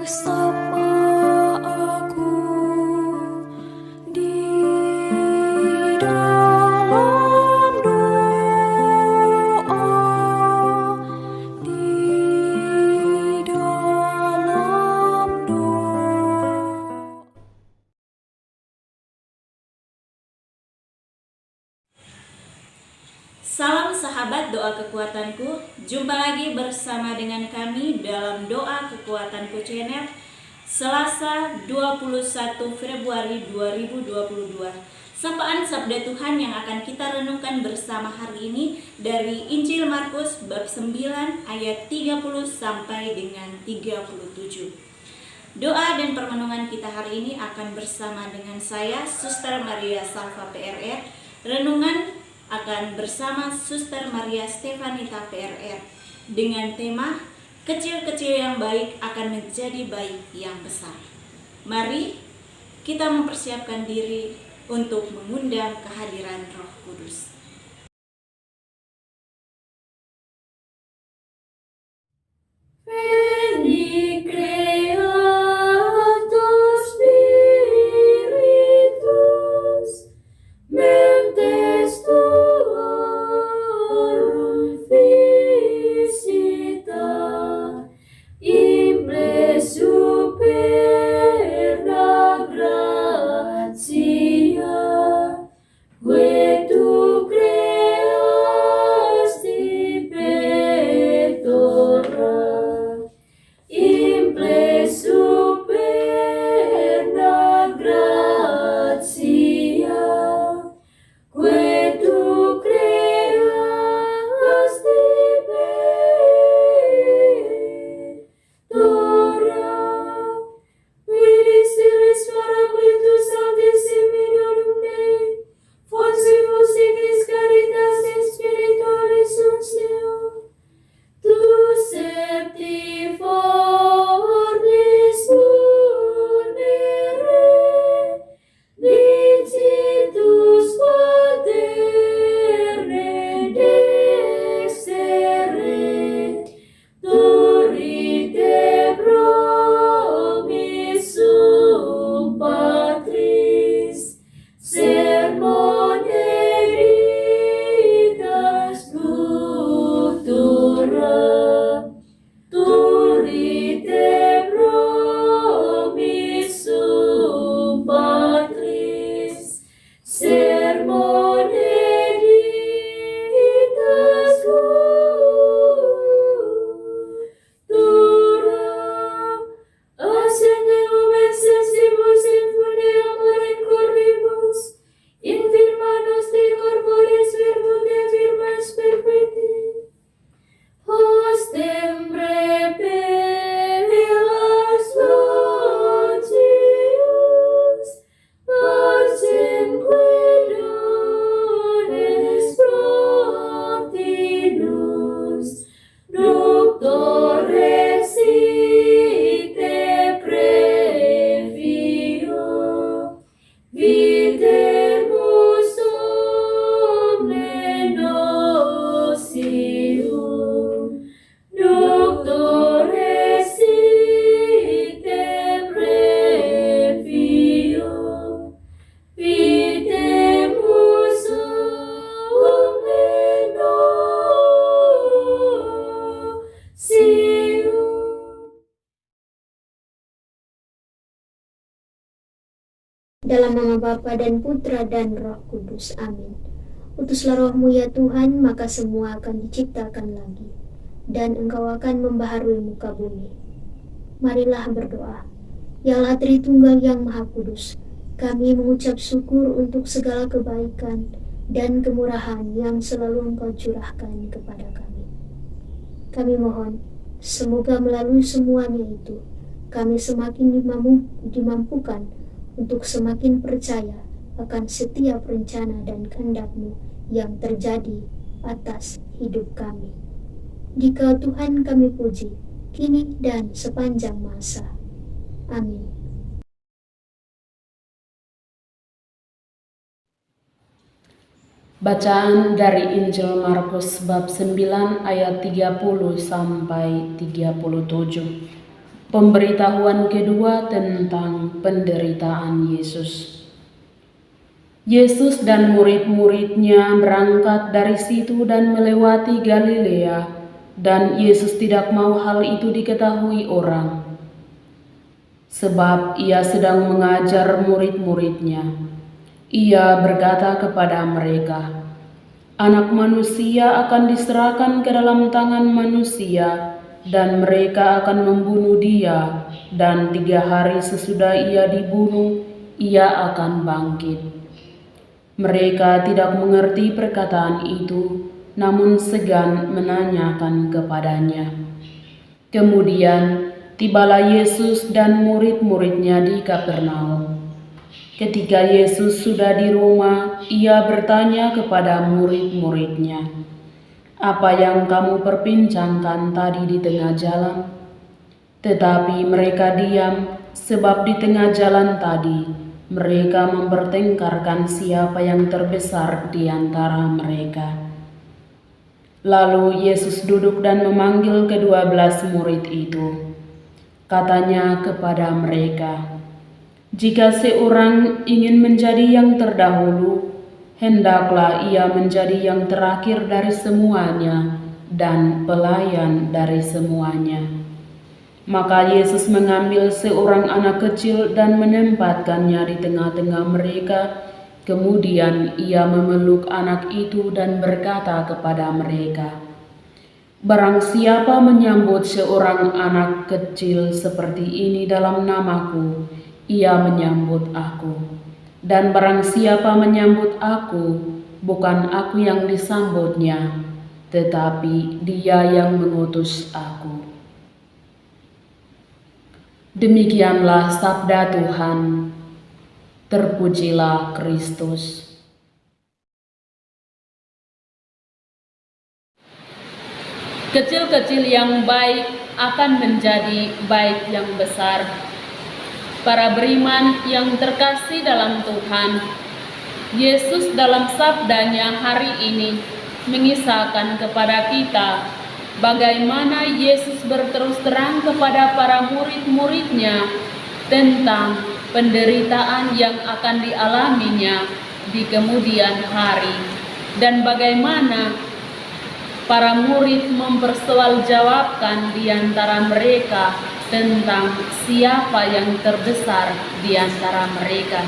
bersama aku di dalam doa, di dalam doa. Salam sahabat doa kekuatanku, jumpa lagi bersama dengan kami dalam doa kekuatanku channel Selasa 21 Februari 2022. Sapaan Sabda Tuhan yang akan kita renungkan bersama hari ini dari Injil Markus bab 9 ayat 30 sampai dengan 37. Doa dan permenungan kita hari ini akan bersama dengan saya, Suster Maria Salva PRR. Renungan akan bersama Suster Maria Stefanita PRR dengan tema kecil-kecil yang baik akan menjadi baik yang besar. Mari kita mempersiapkan diri untuk mengundang kehadiran Roh Kudus. Veni Creator Spiritus, mentes tuorum visita, imble superna gratia, que tu creasti pectora, imple superna gratia, que tu creasti pectora, vidi stilis paraclitus altissimi donum Dei, fonsibus signis caritas et spiritualis sunt Deo, tu septiformis munere, dicitus paterne dextere, turite promissum Patris, sermone ditas scriptura, turite promissum Patris, sermone ditas scriptura, ascendem sensibus in funde amore in corribus, in firma nostri corporis verbum de firmas perpetui, hostem repelas longius, pacem quedones protinus, doctore site previo, videmus omne nocium, doctore site previo, videmus omne nocium. Dalam nama Bapa dan Putra dan Roh Kudus. Amin. Utuslah Roh-Mu ya Tuhan, maka semua akan diciptakan lagi, dan Engkau akan membaharui muka bumi. Marilah berdoa. Ya Allah Tritunggal yang Maha Kudus, kami mengucap syukur untuk segala kebaikan dan kemurahan yang selalu Engkau curahkan kepada kami. Kami mohon, semoga melalui semuanya itu, kami semakin dimampukan untuk semakin percaya akan setiap rencana dan kehendak-Mu yang terjadi atas hidup kami. Dikau Tuhan kami puji, kini dan sepanjang masa. Amin. Bacaan dari Injil Markus bab 9 ayat 30 sampai 37. Pemberitahuan kedua tentang penderitaan Yesus. Yesus dan murid-muridnya berangkat dari situ dan melewati Galilea, dan Yesus tidak mau hal itu diketahui orang, sebab ia sedang mengajar murid-muridnya. Ia berkata kepada mereka, "Anak manusia akan diserahkan ke dalam tangan manusia, dan mereka akan membunuh dia, dan 3 hari sesudah ia dibunuh, ia akan bangkit." Mereka tidak mengerti perkataan itu, namun segan menanyakan kepadanya. Kemudian tibalah Yesus dan murid-muridnya di Kapernaum. Ketika Yesus sudah di rumah, ia bertanya kepada murid-muridnya, "Apa yang kamu perbincangkan tadi di tengah jalan?" Tetapi mereka diam, sebab di tengah jalan tadi mereka mempertengkarkan siapa yang terbesar di antara mereka. Lalu Yesus duduk dan memanggil ke-12 murid itu. Katanya kepada mereka, "Jika seorang ingin menjadi yang terdahulu, hendaklah ia menjadi yang terakhir dari semuanya dan pelayan dari semuanya." Maka Yesus mengambil seorang anak kecil dan menempatkannya di tengah-tengah mereka. Kemudian ia memeluk anak itu dan berkata kepada mereka, "Barang siapa menyambut seorang anak kecil seperti ini dalam namaku, ia menyambut aku. Dan barang siapa menyambut aku, bukan aku yang disambutnya, tetapi Dia yang mengutus aku." Demikianlah sabda Tuhan. Terpujilah Kristus. Kecil-kecil yang baik akan menjadi baik yang besar. Para beriman yang terkasih dalam Tuhan, Yesus dalam sabdanya hari ini mengisahkan kepada kita bagaimana Yesus berterus terang kepada para murid-muridnya tentang penderitaan yang akan dialaminya di kemudian hari, dan bagaimana para murid mempersoaljawabkan di antara mereka tentang siapa yang terbesar di antara mereka.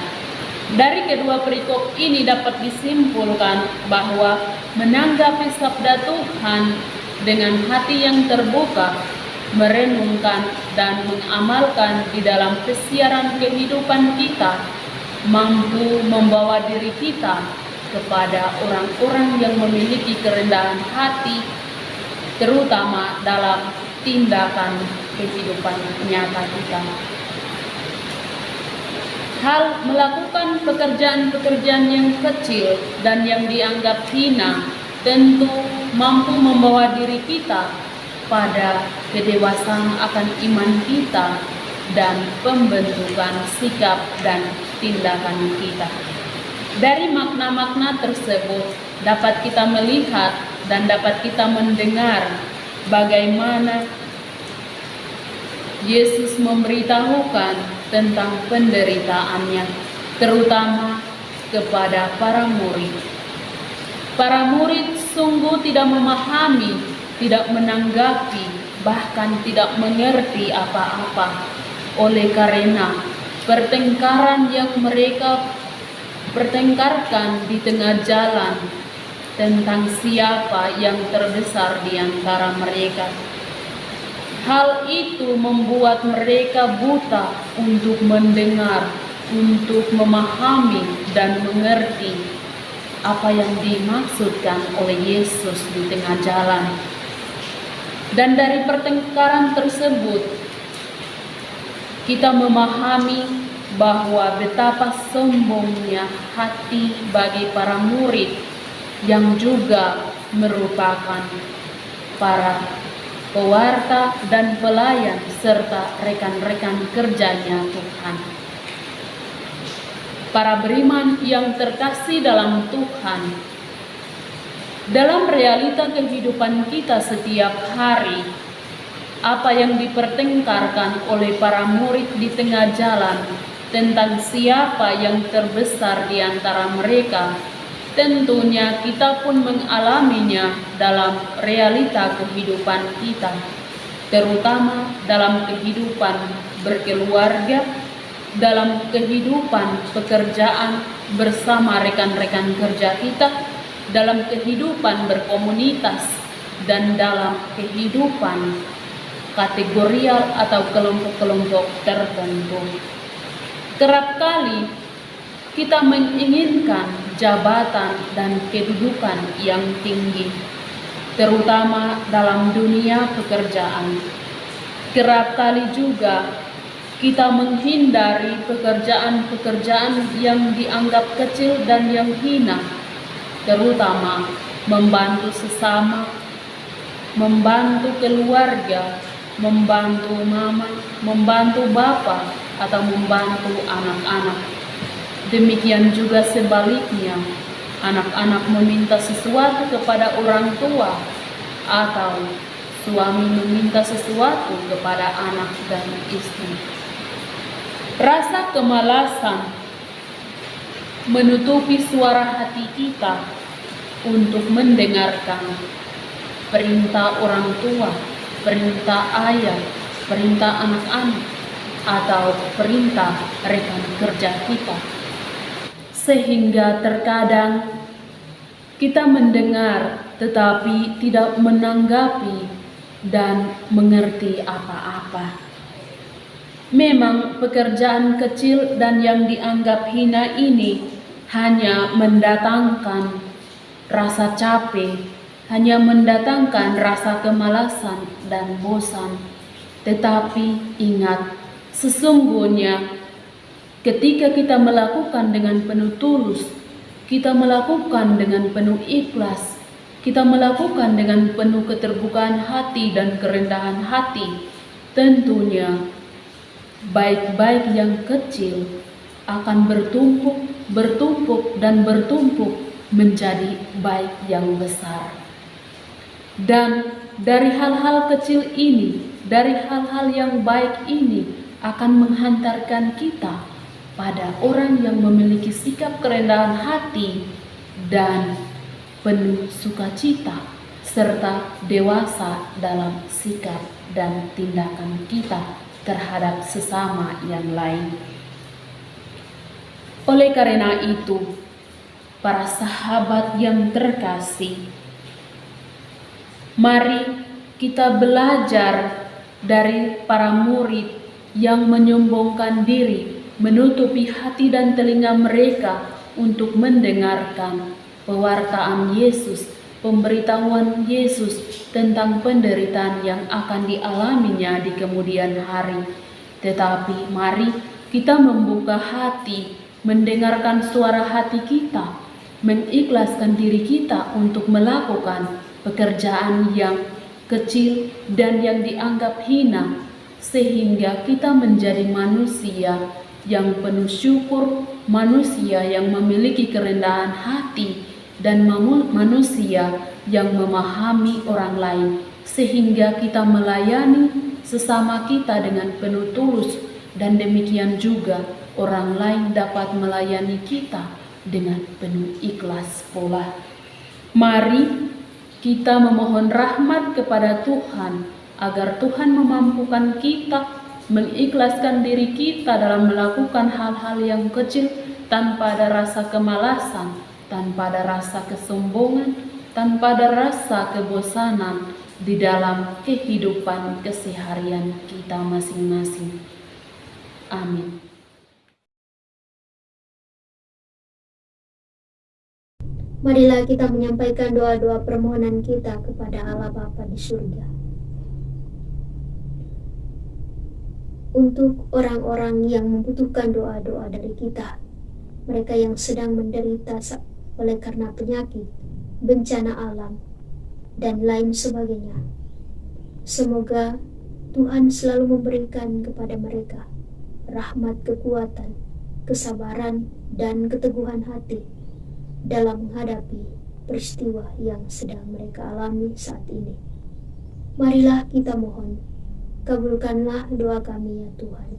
Dari kedua perikop ini dapat disimpulkan bahwa menanggapi sabda Tuhan dengan hati yang terbuka, merenungkan dan mengamalkan di dalam kesiaran kehidupan kita, mampu membawa diri kita kepada orang-orang yang memiliki kerendahan hati, terutama dalam tindakan kehidupan nyata kita. Hal melakukan pekerjaan-pekerjaan yang kecil dan yang dianggap hina tentu mampu membawa diri kita pada kedewasaan akan iman kita dan pembentukan sikap dan tindakan kita. Dari makna-makna tersebut dapat kita melihat dan dapat kita mendengar bagaimana Yesus memberitahukan tentang penderitaannya, terutama kepada para murid. Para murid sungguh tidak memahami, tidak menanggapi, bahkan tidak mengerti apa-apa, oleh karena pertengkaran yang mereka pertengkarkan di tengah jalan tentang siapa yang terbesar di antara mereka. Hal itu membuat mereka buta untuk mendengar, untuk memahami dan mengerti apa yang dimaksudkan oleh Yesus di tengah jalan. Dan dari pertengkaran tersebut kita memahami bahwa betapa sombongnya hati bagi para murid yang juga merupakan para pewarta dan pelayan serta rekan-rekan kerjanya Tuhan. Para beriman yang terkasih dalam Tuhan, dalam realita kehidupan kita setiap hari, apa yang dipertengkarkan oleh para murid di tengah jalan tentang siapa yang terbesar di antara mereka, tentunya kita pun mengalaminya dalam realita kehidupan kita, terutama dalam kehidupan berkeluarga, dalam kehidupan pekerjaan bersama rekan-rekan kerja kita, dalam kehidupan berkomunitas, dan dalam kehidupan kategorial atau kelompok-kelompok tertentu. Kerap kali kita menginginkan jabatan dan kedudukan yang tinggi, terutama dalam dunia pekerjaan. Kerap kali juga kita menghindari pekerjaan-pekerjaan yang dianggap kecil dan yang hina, terutama membantu sesama, membantu keluarga, membantu mama, membantu bapak, atau membantu anak-anak. Demikian juga sebaliknya, anak-anak meminta sesuatu kepada orang tua, atau suami meminta sesuatu kepada anak dan istri. Rasa kemalasan menutupi suara hati kita untuk mendengarkan perintah orang tua, perintah ayah, perintah anak-anak, atau perintah rekan kerja kita. Sehingga terkadang kita mendengar tetapi tidak menanggapi dan mengerti apa-apa. Memang pekerjaan kecil dan yang dianggap hina ini hanya mendatangkan rasa capek, hanya mendatangkan rasa kemalasan dan bosan. Tetapi ingat, sesungguhnya ketika kita melakukan dengan penuh tulus, kita melakukan dengan penuh ikhlas, kita melakukan dengan penuh keterbukaan hati dan kerendahan hati, tentunya baik-baik yang kecil akan bertumpuk dan bertumpuk menjadi baik yang besar. Dan dari hal-hal kecil ini, dari hal-hal yang baik ini akan menghantarkan kita pada orang yang memiliki sikap kerendahan hati dan penuh sukacita, serta dewasa dalam sikap dan tindakan kita terhadap sesama yang lain. Oleh karena itu, para sahabat yang terkasih, mari kita belajar dari para murid yang menyombongkan diri, menutupi hati dan telinga mereka untuk mendengarkan pewartaan Yesus, pemberitahuan Yesus tentang penderitaan yang akan dialaminya di kemudian hari. Tetapi mari kita membuka hati, mendengarkan suara hati kita, mengikhlaskan diri kita untuk melakukan pekerjaan yang kecil dan yang dianggap hina, sehingga kita menjadi manusia yang penuh syukur, manusia yang memiliki kerendahan hati, dan manusia yang memahami orang lain, sehingga kita melayani sesama kita dengan penuh tulus, dan demikian juga orang lain dapat melayani kita dengan penuh ikhlas pula. Mari kita memohon rahmat kepada Tuhan agar Tuhan memampukan kita mengikhlaskan diri kita dalam melakukan hal-hal yang kecil tanpa ada rasa kemalasan, tanpa ada rasa kesombongan, tanpa ada rasa kebosanan di dalam kehidupan keseharian kita masing-masing. Amin. Marilah kita menyampaikan doa-doa permohonan kita kepada Allah Bapa di surga. Untuk orang-orang yang membutuhkan doa-doa dari kita, mereka yang sedang menderita oleh karena penyakit, bencana alam, dan lain sebagainya. Semoga Tuhan selalu memberikan kepada mereka rahmat, kekuatan, kesabaran, dan keteguhan hati dalam menghadapi peristiwa yang sedang mereka alami saat ini. Marilah kita mohon kabulkanlah doa kami ya Tuhan.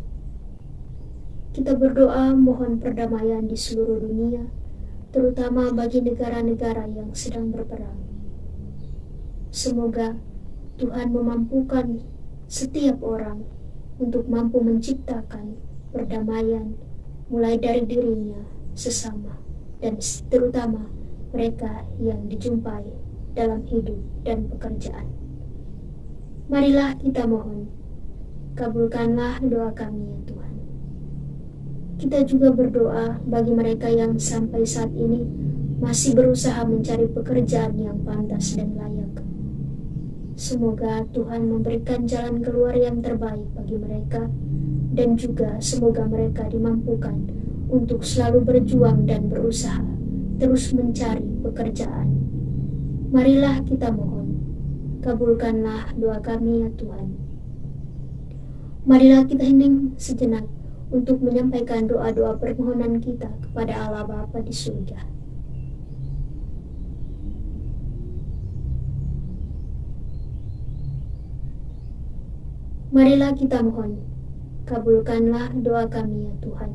Kita berdoa mohon perdamaian di seluruh dunia, terutama bagi negara-negara yang sedang berperang. Semoga Tuhan memampukan setiap orang untuk mampu menciptakan perdamaian mulai dari dirinya sesama dan terutama mereka yang dijumpai dalam hidup dan pekerjaan. Marilah kita mohon, kabulkanlah doa kami ya Tuhan. Kita juga berdoa bagi mereka yang sampai saat ini masih berusaha mencari pekerjaan yang pantas dan layak. Semoga Tuhan memberikan jalan keluar yang terbaik bagi mereka, dan juga semoga mereka dimampukan untuk selalu berjuang dan berusaha terus mencari pekerjaan. Marilah kita mohon, kabulkanlah doa kami ya Tuhan. Marilah kita hening sejenak untuk menyampaikan doa-doa permohonan kita kepada Allah Bapa di surga. Marilah kita mohon, kabulkanlah doa kami ya Tuhan.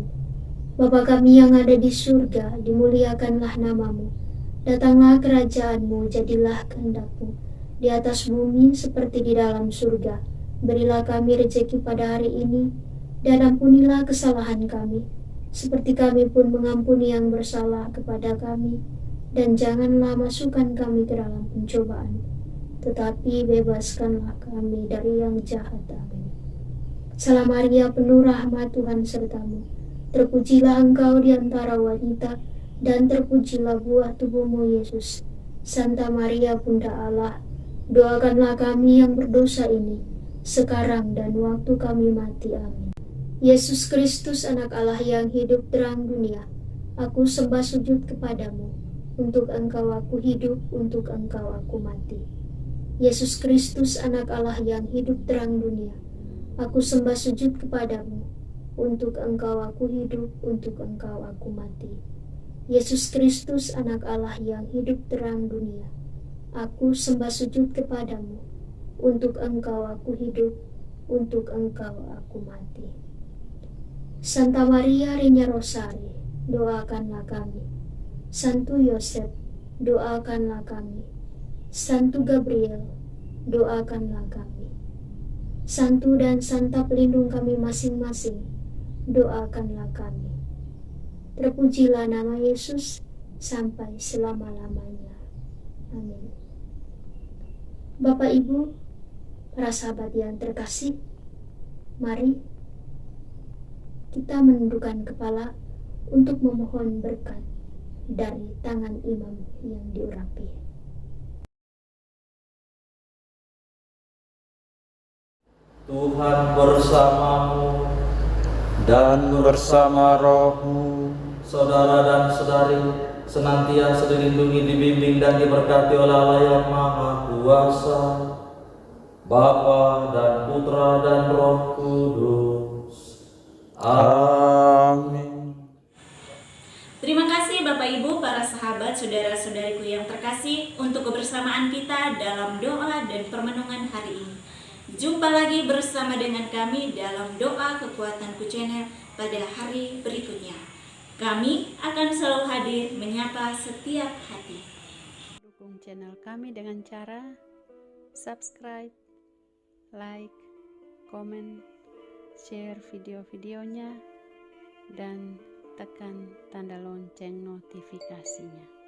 Bapa kami yang ada di surga, dimuliakanlah namamu. Datanglah kerajaan-Mu, jadilah kehendak-Mu di atas bumi seperti di dalam surga. Berilah kami rezeki pada hari ini, dan ampunilah kesalahan kami, seperti kami pun mengampuni yang bersalah kepada kami. Dan janganlah masukkan kami ke dalam pencobaan, tetapi bebaskanlah kami dari yang jahat. Amin. Salam Maria, penuh rahmat, Tuhan sertamu. Terpujilah engkau di antara wanita, dan terpujilah buah tubuhmu, Yesus. Santa Maria, Bunda Allah, doakanlah kami yang berdosa ini, sekarang dan waktu kami mati. Amin. Yesus Kristus, anak Allah yang hidup terang dunia, aku sembah sujud kepadamu. Untuk engkau aku hidup, untuk engkau aku mati. Yesus Kristus, anak Allah yang hidup terang dunia, aku sembah sujud kepadamu. Untuk engkau aku hidup, untuk engkau aku mati. Yesus Kristus, anak Allah yang hidup terang dunia, aku sembah sujud kepadamu. Untuk engkau aku hidup, untuk engkau aku mati. Santa Maria Reina Rosari, doakanlah kami. Santo Yosef, doakanlah kami. Santo Gabriel, doakanlah kami. Santo dan Santa pelindung kami masing-masing, doakanlah kami. Terpujilah nama Yesus sampai selama-lamanya. Amin. Bapak Ibu, para sahabat yang terkasih, mari kita menundukkan kepala untuk memohon berkat dari tangan imam yang diurapi. Tuhan bersamamu dan bersama rohmu. Saudara dan saudari, senantiasa dilindungi, dibimbing dan diberkati oleh Allah yang Maha Kuasa, Bapa dan Putra dan Roh Kudus. Amin. Terima kasih Bapak Ibu, para sahabat, saudara-saudariku yang terkasih, untuk kebersamaan kita dalam doa dan permenungan hari ini. Jumpa lagi bersama dengan kami dalam Doa Kekuatanku Channel pada hari berikutnya. Kami akan selalu hadir menyapa setiap hati. Dukung channel kami dengan cara subscribe, like, komen, share video-videonya, dan tekan tanda lonceng notifikasinya.